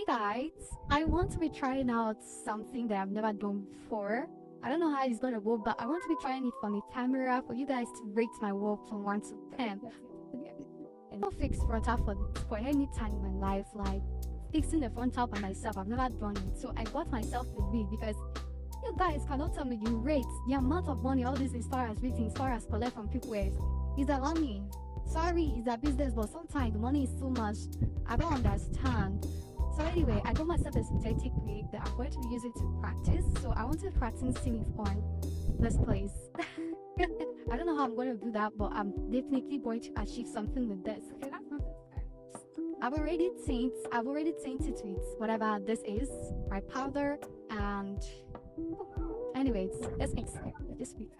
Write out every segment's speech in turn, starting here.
guys, I want to be trying out something that I've never done before. I don't know how it's gonna go, but I want to be trying it from the camera for you guys to rate my work from 1 to 10. And not fix frontal for any time in my life, like fixing the frontal by myself. I've never done it, so I got myself the wig because you guys cannot tell me you rate the amount of money all this Instagram rating, Instagram collect from people is a money. Sorry, it's a business, but sometimes the money is so much. I don't understand. So anyway, I got myself a synthetic wig that I'm going to use it to practice. So I want to practice singing on this place. I don't know how I'm going to do that, but I'm definitely going to achieve something with this. Okay, that's not I've already tainted with whatever this is, my powder, and anyways, let's mix this week.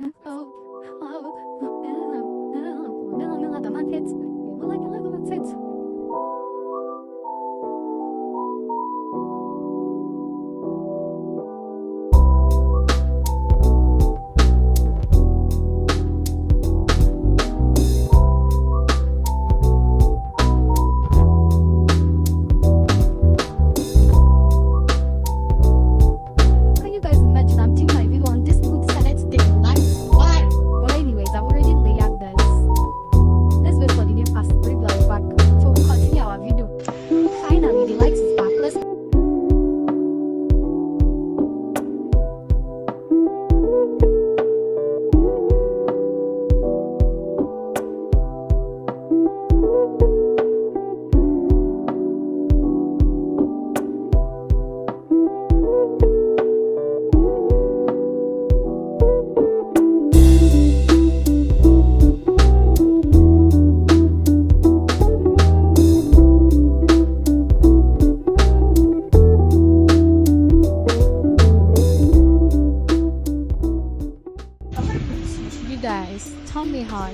Guys, tell me how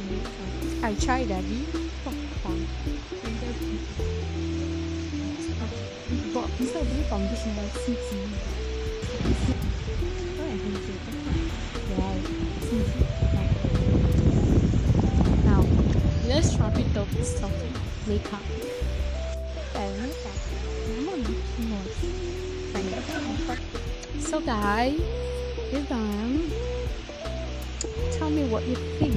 I tried that. But instead of doing foundation like CC, now let's wrap it up with some makeup. So guys, we're done. Tell me what you think.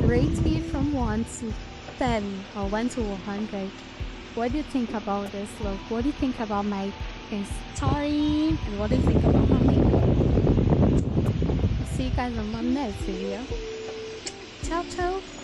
Rate me from 1 to 10 or 1 to 100. What do you think about this look? What do you think about my story? And what do you think about my makeup? See you guys on my next video. Ciao, ciao.